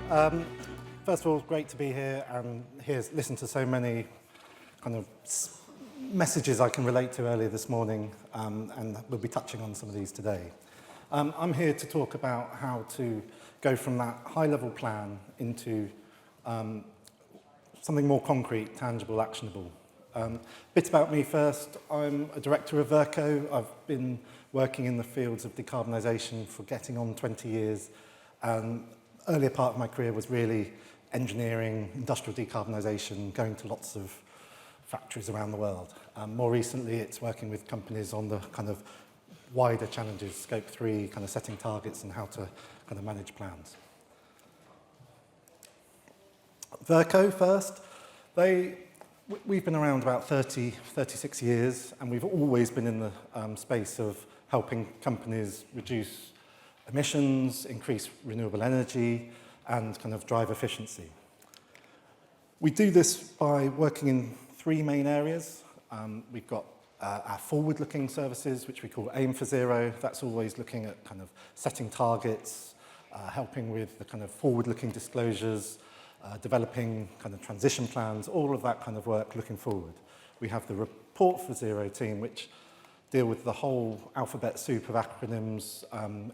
First of all, great to be here and listen to so many kind of messages I can relate to earlier this morning, and we'll be touching on some of these today. I'm here to talk about how to go from that high-level plan into something more concrete, tangible, actionable. Bit about me first. I'm a director of Verco. I've been working in the fields of decarbonisation for getting on 20 years. Earlier part of my career was really engineering, industrial decarbonisation, going to lots of factories around the world. More recently, it's working with companies on the kind of wider challenges, scope 3, kind of setting targets and how to kind of manage plans. Verco first. We've been around about 36 years, and we've always been in the space of helping companies reduce emissions, increase renewable energy, and kind of drive efficiency. We do this by working in three main areas. We've got our forward-looking services, which we call Aim for Zero. That's always looking at kind of setting targets, helping with the kind of forward-looking disclosures, developing kind of transition plans, all of that kind of work looking forward. We have the Report for Zero team, which deal with the whole alphabet soup of acronyms,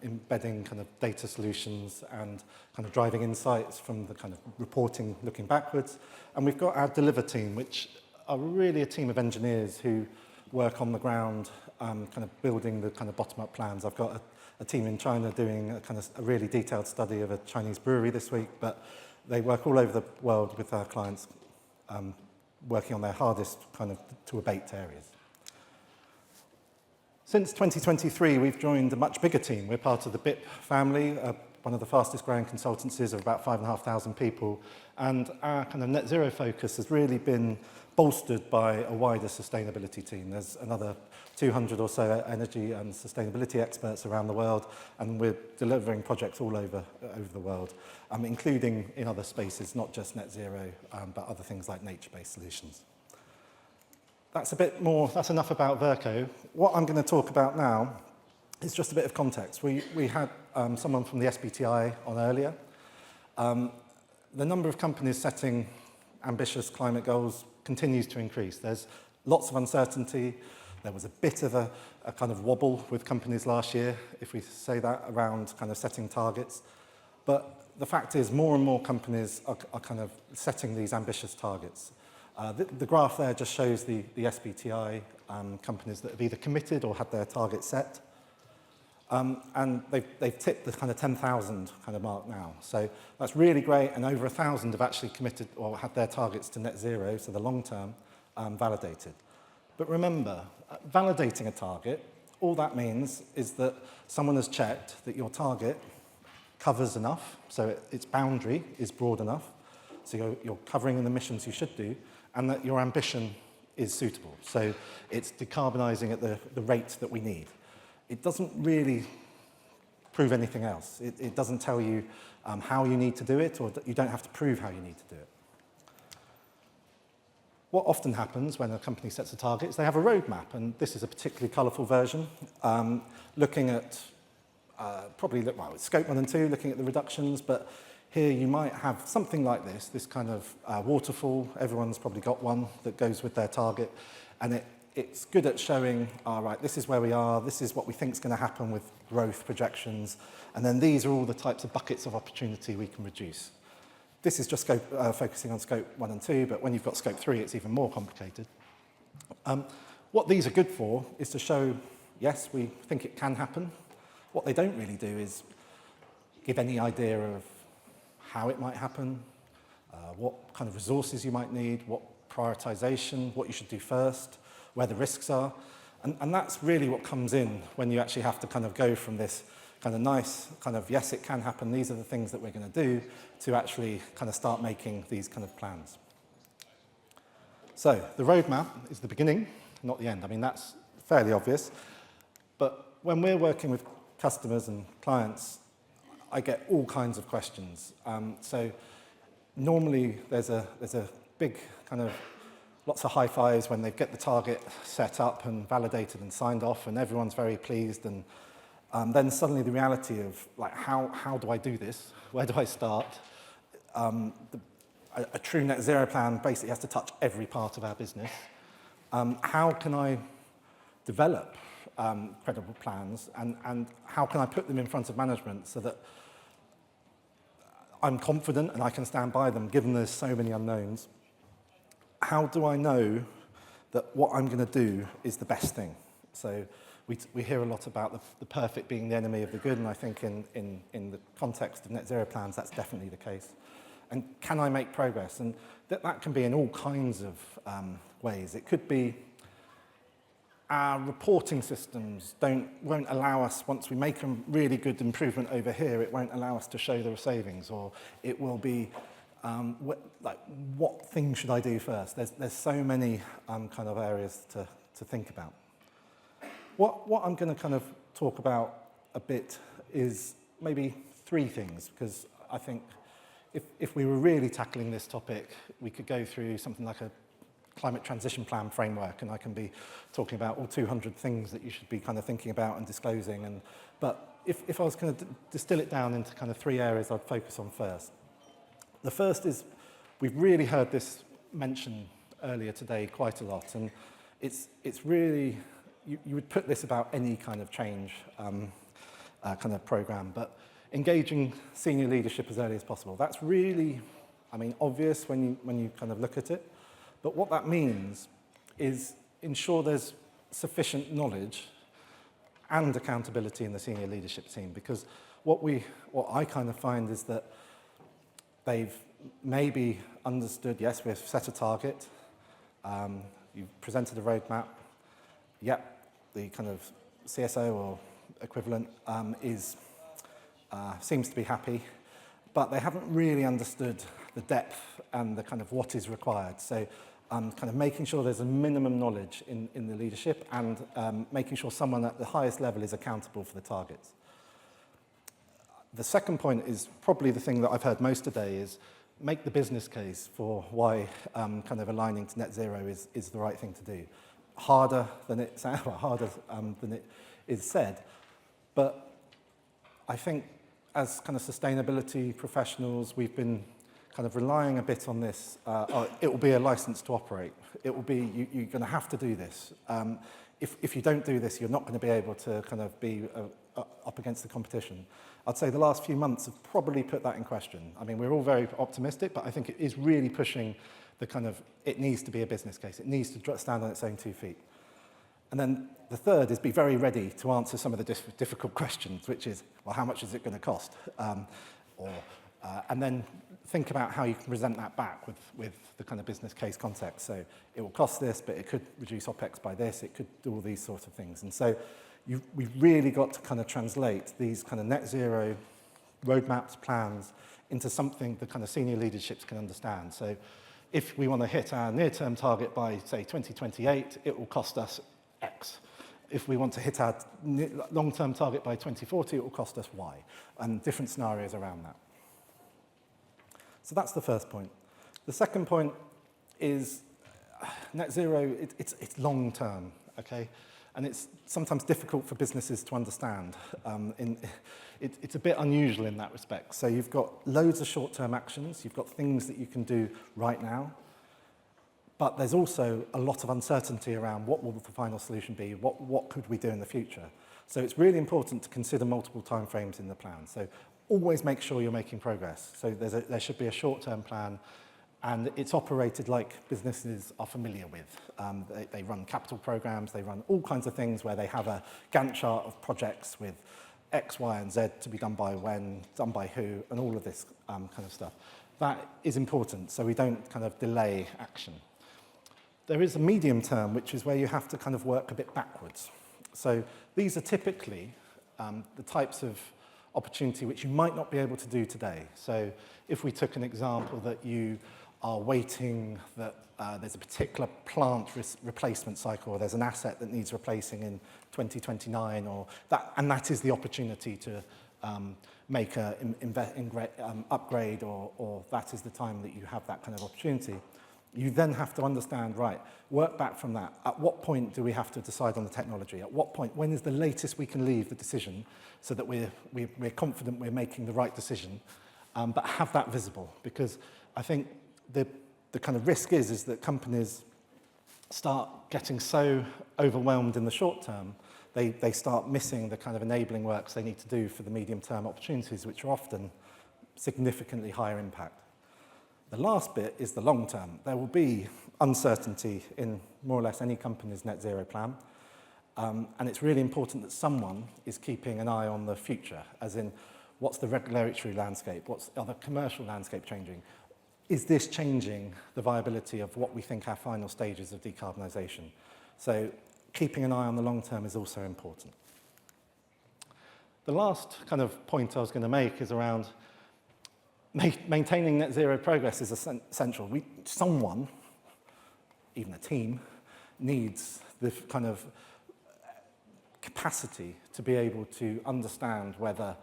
embedding kind of data solutions and kind of driving insights from the kind of reporting looking backwards. And we've got our Deliver team, which are really a team of engineers who work on the ground, kind of building the kind of bottom-up plans. I've got a team in China doing a really detailed study of a Chinese brewery this week, but they work all over the world with our clients, working on their hardest kind of to abate areas. Since 2023, we've joined a much bigger team. We're part of the BIP family, one of the fastest growing consultancies of about 5,500 people. And our kind of net zero focus has really been bolstered by a wider sustainability team. There's another 200 or so energy and sustainability experts around the world, and we're delivering projects all over the world, including in other spaces, not just net zero, but other things like nature-based solutions. That's enough about Verco. What I'm going to talk about now is just a bit of context. We had someone from the SBTi on earlier. The number of companies setting ambitious climate goals continues to increase. There's lots of uncertainty. There was a bit of a kind of wobble with companies last year, if we say that, around kind of setting targets. But the fact is more and more companies are kind of setting these ambitious targets. The graph there just shows the SBTi companies that have either committed or had their target set. And they've tipped the kind of 10,000 kind of mark now. So that's really great, and over 1,000 have actually committed or had their targets to net zero, so the long term, validated. But remember, validating a target, all that means is that someone has checked that your target covers enough, so its boundary is broad enough, so you're covering the emissions you should do, and that your ambition is suitable. So it's decarbonising at the rate that we need. It doesn't really prove anything else. It doesn't tell you how you need to do it, or you don't have to prove how you need to do it. What often happens when a company sets a target is they have a roadmap, and this is a particularly colourful version, looking at scope 1 and 2, looking at the reductions, but here you might have something like this kind of waterfall. Everyone's probably got one that goes with their target, and it's good at showing, all right, this is where we are, this is what we think is going to happen with growth projections, and then these are all the types of buckets of opportunity we can reduce. This is just focusing on scope 1 and 2, but when you've got scope 3, it's even more complicated. What these are good for is to show, yes, we think it can happen. What they don't really do is give any idea of how it might happen, what kind of resources you might need, what prioritization, what you should do first, where the risks are. And that's really what comes in when you actually have to kind of go from this kind of nice, kind of, yes, it can happen, these are the things that we're going to do, to actually kind of start making these kind of plans. So the roadmap is the beginning, not the end. I mean, that's fairly obvious. But when we're working with customers and clients, I get all kinds of questions. So normally there's a big kind of lots of high fives when they get the target set up and validated and signed off, and everyone's very pleased. And then suddenly the reality of like, how do I do this? Where do I start? a true net zero plan basically has to touch every part of our business. How can I develop credible plans, and how can I put them in front of management so that I'm confident and I can stand by them, given there's so many unknowns? How do I know that what I'm going to do is the best thing? So we hear a lot about the perfect being the enemy of the good, and I think in the context of net zero plans, that's definitely the case. And can I make progress? And that can be in all kinds of ways. It could be our reporting systems won't allow us, once we make a really good improvement over here, it won't allow us to show the savings, or it will be, what thing should I do first? There's so many kind of areas to think about. What I'm going to kind of talk about a bit is maybe 3 things, because I think if we were really tackling this topic, we could go through something like a climate transition plan framework, and I can be talking about all 200 things that you should be kind of thinking about and disclosing. But if I was going to distill it down into kind of 3 areas I'd focus on first. The first is, we've really heard this mentioned earlier today quite a lot, and it's really, you would put this about any kind of change kind of program, but engaging senior leadership as early as possible. That's really, obvious when you kind of look at it. But what that means is ensure there's sufficient knowledge and accountability in the senior leadership team, because what I kind of find is that they've maybe understood, yes, we've set a target, you've presented a roadmap, yep, the kind of CSO or equivalent seems to be happy, but they haven't really understood the depth and the kind of what is required. So kind of making sure there's a minimum knowledge in the leadership, and making sure someone at the highest level is accountable for the targets. The second point is probably the thing that I've heard most today, is make the business case for why kind of aligning to net zero is the right thing to do. Harder than it sounds, harder than it is said, but I think as kind of sustainability professionals, we've been kind of relying a bit on this. It will be a license to operate. It will be, you're going to have to do this. If you don't do this, you're not going to be able to kind of be up against the competition. I'd say the last few months have probably put that in question. We're all very optimistic, but I think it is really pushing the kind of, it needs to be a business case. It needs to stand on its own 2 feet. And then the third is be very ready to answer some of the difficult questions, which is, well, how much is it going to cost? And then think about how you can present that back with the kind of business case context. So it will cost this, but it could reduce OPEX by this. It could do all these sorts of things. And so we've really got to kind of translate these kind of net zero roadmaps, plans, into something the kind of senior leaderships can understand. So if we want to hit our near-term target by, say, 2028, it will cost us X. If we want to hit our long-term target by 2040, it will cost us Y, and different scenarios around that. So that's the first point. The second point is net zero, it's long-term, okay? And it's sometimes difficult for businesses to understand. It's a bit unusual in that respect. So you've got loads of short-term actions. You've got things that you can do right now. But there's also a lot of uncertainty around what will the final solution be, what could we do in the future. So it's really important to consider multiple timeframes in the plan. So always make sure you're making progress. So there should be a short-term plan, and it's operated like businesses are familiar with. They run capital programs, they run all kinds of things where they have a Gantt chart of projects with X, Y, and Z to be done by when, done by who, and all of this kind of stuff. That is important, so we don't kind of delay action. There is a medium term, which is where you have to kind of work a bit backwards. So these are typically the types of opportunity which you might not be able to do today. So if we took an example that you are waiting that there's a particular plant replacement cycle, or there's an asset that needs replacing in 2029, or that, and that is the opportunity to make an upgrade, or that is the time that you have that kind of opportunity. You then have to understand, right, work back from that. At what point do we have to decide on the technology? At what point, when is the latest we can leave the decision so that we're confident we're making the right decision? but have that visible, because I think the kind of risk is that companies start getting so overwhelmed in the short term, they start missing the kind of enabling works they need to do for the medium-term opportunities, which are often significantly higher impact. The last bit is the long term. There will be uncertainty in more or less any company's net zero plan. And it's really important that someone is keeping an eye on the future, as in, what's the regulatory landscape? What's the other commercial landscape changing? Is this changing the viability of what we think our final stages of decarbonisation? So keeping an eye on the long term is also important. The last kind of point I was going to make is around maintaining net zero progress is essential. Someone, even a team, needs the kind of capacity to be able to understand whether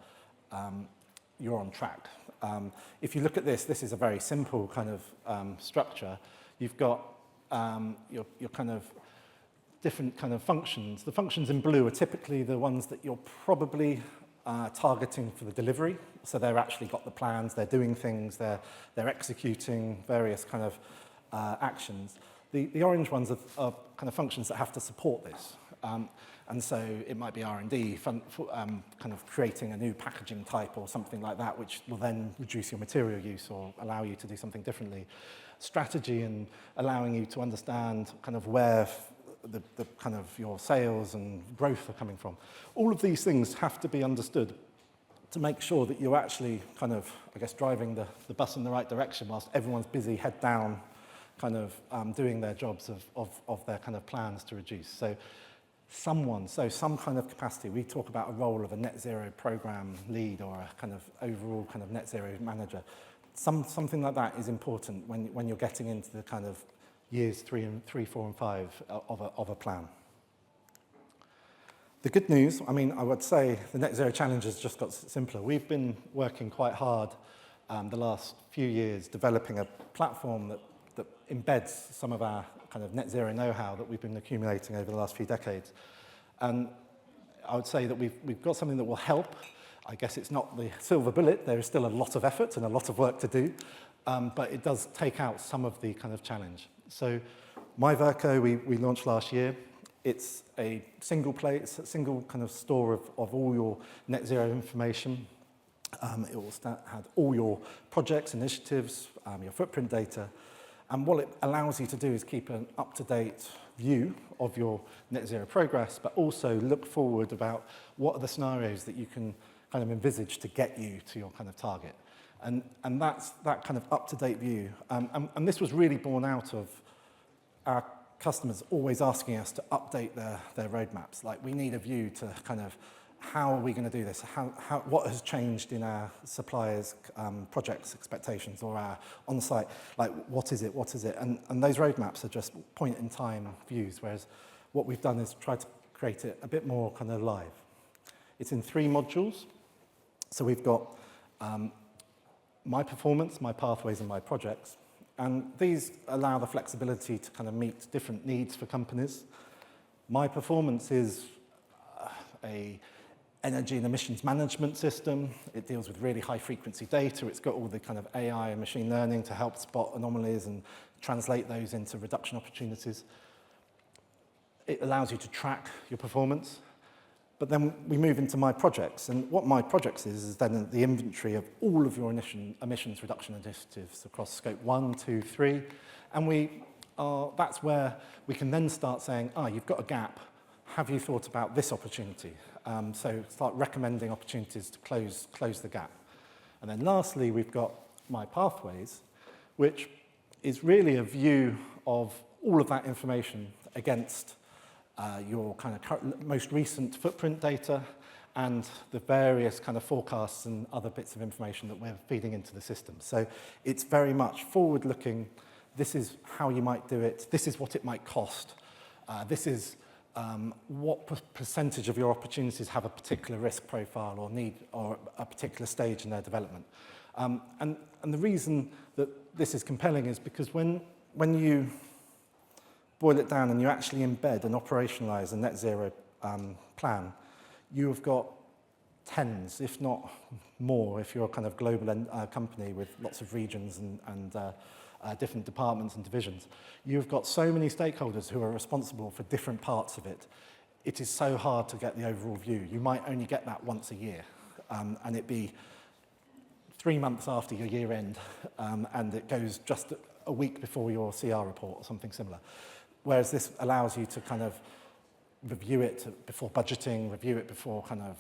you're on track. If you look at this is a very simple kind of structure. You've got your kind of different kind of functions. The functions in blue are typically the ones that you're probably targeting for the delivery. So they're actually got the plans, they're doing things, they're executing various kind of actions. The orange ones are kind of functions that have to support this. And so it might be R&D, kind of creating a new packaging type or something like that, which will then reduce your material use or allow you to do something differently. Strategy and allowing you to understand kind of where the kind of your sales and growth are coming from. All of these things have to be understood to make sure that you're actually kind of, I guess, driving the bus in the right direction whilst everyone's busy, head down, kind of doing their jobs of their kind of plans to reduce. So some kind of capacity. We talk about a role of a net zero program lead or a kind of overall kind of net zero manager. Something like that is important when you're getting into the kind of years 3, 4, and 5 of a plan. The good news, I mean, I would say the net zero challenge has just got simpler. We've been working quite hard the last few years developing a platform that embeds some of our kind of net zero know-how that we've been accumulating over the last few decades. And I would say that we've got something that will help. I guess it's not the silver bullet. There is still a lot of effort and a lot of work to do, but it does take out some of the kind of challenge. So My Verco, we launched last year. It's a single place, a single kind of store of all your net zero information. It will have all your projects, initiatives, your footprint data. And what it allows you to do is keep an up-to-date view of your net zero progress, but also look forward about what are the scenarios that you can kind of envisage to get you to your kind of target. And that's that kind of up-to-date view. And this was really born out of our customers always asking us to update their roadmaps. Like, we need a view to kind of, how are we going to do this? What has changed in our suppliers' projects expectations or our on-site? Like, what is it? And those roadmaps are just point-in-time views, whereas what we've done is try to create it a bit more kind of live. It's in 3 modules. So we've got My Performance, My Pathways, and My Projects. And these allow the flexibility to kind of meet different needs for companies. My Performance is a energy and emissions management system. It deals with really high frequency data. It's got all the kind of AI and machine learning to help spot anomalies and translate those into reduction opportunities. It allows you to track your performance. But then we move into My Projects. And what My Projects is then the inventory of all of your emissions reduction initiatives across scope 1, 2, 3. And that's where we can then start saying, you've got a gap. Have you thought about this opportunity? So start recommending opportunities to close the gap. And then lastly, we've got My Pathways, which is really a view of all of that information against your kind of most recent footprint data and the various kind of forecasts and other bits of information that we're feeding into the system. So it's very much forward-looking. This is how you might do it. This is what it might cost. This is what percentage of your opportunities have a particular risk profile or need or a particular stage in their development. And the reason that this is compelling is because when you boil it down and you actually embed and operationalize a net zero plan, you have got tens, if not more, if you're a kind of global company with lots of regions and different departments and divisions. You've got so many stakeholders who are responsible for different parts of it. It is so hard to get the overall view. You might only get that once a year, and it be 3 months after your year end, and it goes just a week before your CR report or something similar. Whereas this allows you to kind of review it before budgeting, review it before kind of,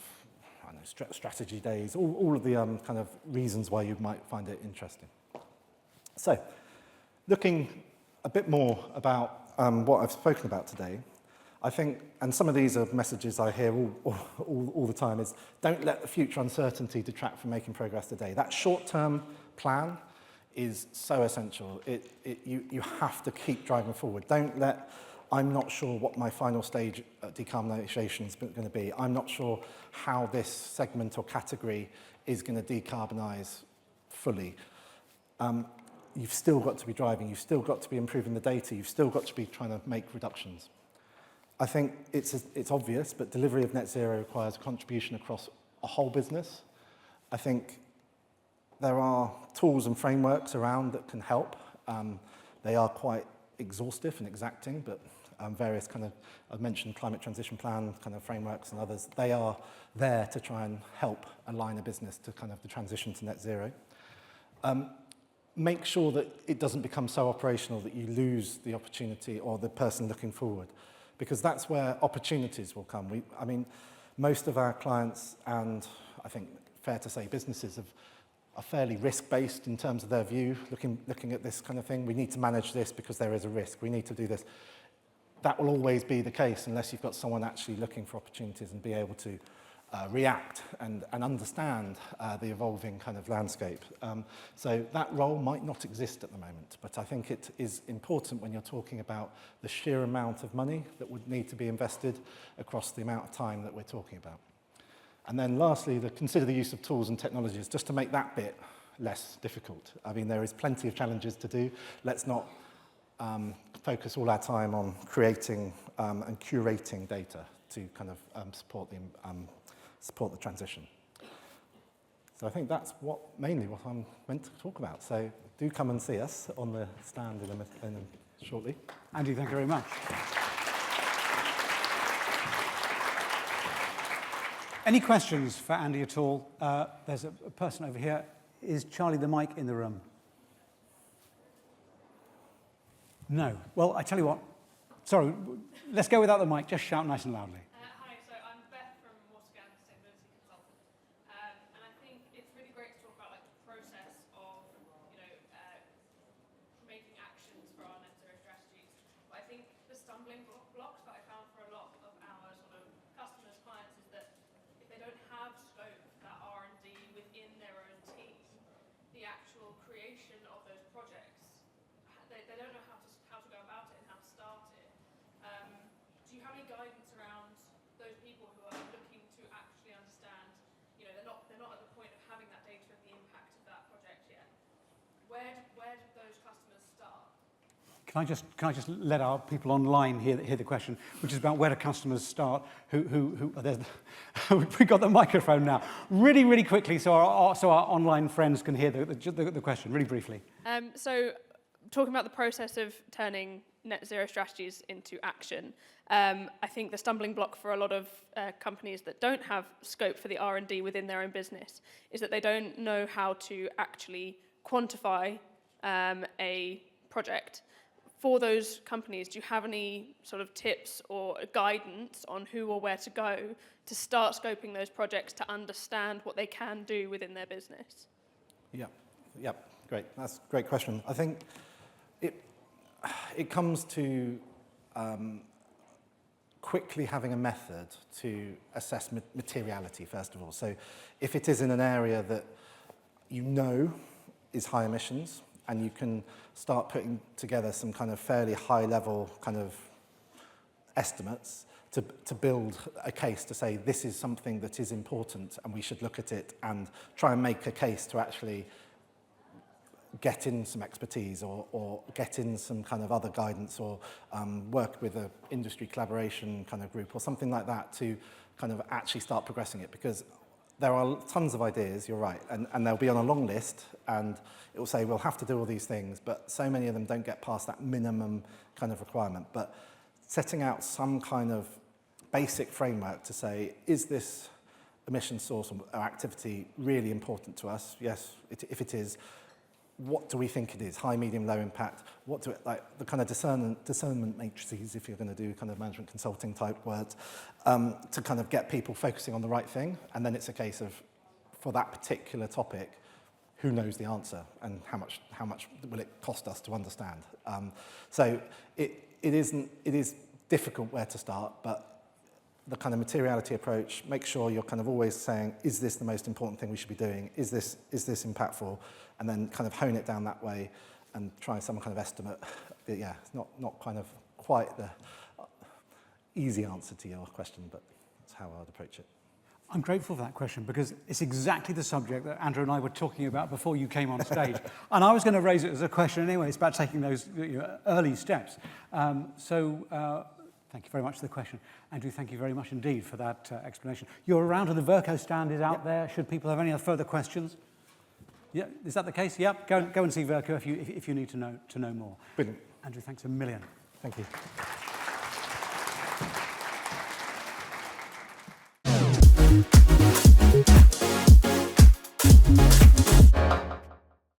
I don't know, strategy days, all of the kind of reasons why you might find it interesting. So, looking a bit more about what I've spoken about today, I think, and some of these are messages I hear all the time, is don't let the future uncertainty detract from making progress today. That short-term plan is so essential. You have to keep driving forward. Don't let, I'm not sure what my final stage decarbonisation is going to be. I'm not sure how this segment or category is going to decarbonise fully. You've still got to be driving. You've still got to be improving the data. You've still got to be trying to make reductions. I think it's obvious, but delivery of net zero requires a contribution across a whole business. I think there are tools and frameworks around that can help. They are quite exhaustive and exacting, but various kind of, I've mentioned climate transition plan kind of frameworks and others, they are there to try and help align a business to kind of the transition to net zero. Make sure that it doesn't become so operational that you lose the opportunity or the person looking forward, because that's where opportunities will come. I mean, most of our clients, and I think fair to say businesses, are fairly risk-based in terms of their view, looking at this kind of thing. We need to manage this because there is a risk. We need to do this. That will always be the case unless you've got someone actually looking for opportunities and be able to react and understand the evolving kind of landscape. So that role might not exist at the moment, but I think it is important when you're talking about the sheer amount of money that would need to be invested across the amount of time that we're talking about. And then lastly, consider the use of tools and technologies just to make that bit less difficult. I mean, there is plenty of challenges to do. Let's not focus all our time on creating and curating data to kind of support the transition. So I think that's mainly what I'm meant to talk about. So do come and see us on the stand shortly. Andy, thank you very much. Any questions for Andy at all? There's a person over here. Is Charlie the mic in the room? No. Well, I tell you what. Sorry, let's go without the mic. Just shout nice and loudly. Hi, so I'm Beth from Watergan Sustainability Consultant, and I think it's really great to talk about like the process of, making actions for our net zero strategies. But I think the stumbling blocks that I found for a lot of our sort of customers, clients, is that if they don't have scope for that R&D within their own team, the actual creation of those projects, they don't know how to go about it and how to start it. Do you have any guidance around those people who are looking to actually understand, they're not at the point of having that data and the impact of that project yet? Where do those customers start? Can I just let our people online hear the question, which is about where do customers start? We've got the microphone now. Really, really quickly, so our online friends can hear the question. Really briefly. So, talking about the process of turning net zero strategies into action, I think the stumbling block for a lot of companies that don't have scope for the R&D within their own business is that they don't know how to actually quantify a project. For those companies, do you have any sort of tips or guidance on who or where to go to start scoping those projects to understand what they can do within their business? Yeah, great. That's a great question. I think it comes to quickly having a method to assess materiality, first of all. So if it is in an area that is high emissions, and you can start putting together some kind of fairly high-level kind of estimates to build a case to say this is something that is important and we should look at it and try and make a case to actually get in some expertise or get in some kind of other guidance or work with an industry collaboration kind of group or something like that to kind of actually start progressing it, because there are tons of ideas, you're right, and they'll be on a long list, and it will say we'll have to do all these things, but so many of them don't get past that minimum kind of requirement. But setting out some kind of basic framework to say, is this emission source or activity really important to us? Yes, if it is, what do we think it is? High, medium, low impact? What do it, like the kind of discernment matrices, if you're going to do kind of management consulting type words, to kind of get people focusing on the right thing. And then it's a case of, for that particular topic, who knows the answer and how much will it cost us to understand? So it is difficult where to start, but the kind of materiality approach, make sure you're kind of always saying, is this the most important thing we should be doing? Is this impactful? And then kind of hone it down that way and try some kind of estimate. But yeah, it's not kind of quite the easy answer to your question, but that's how I'd approach it. I'm grateful for that question because it's exactly the subject that Andrew and I were talking about before you came on stage. And I was going to raise it as a question anyway. It's about taking those early steps. Thank you very much for the question. Andrew, thank you very much indeed for that explanation. You're around and the Verco stand is out there. Should people have any further questions? Yeah, is that the case? Yep. Go and see Verco if you need to know more. Brilliant. Andrew, thanks a million. Thank you.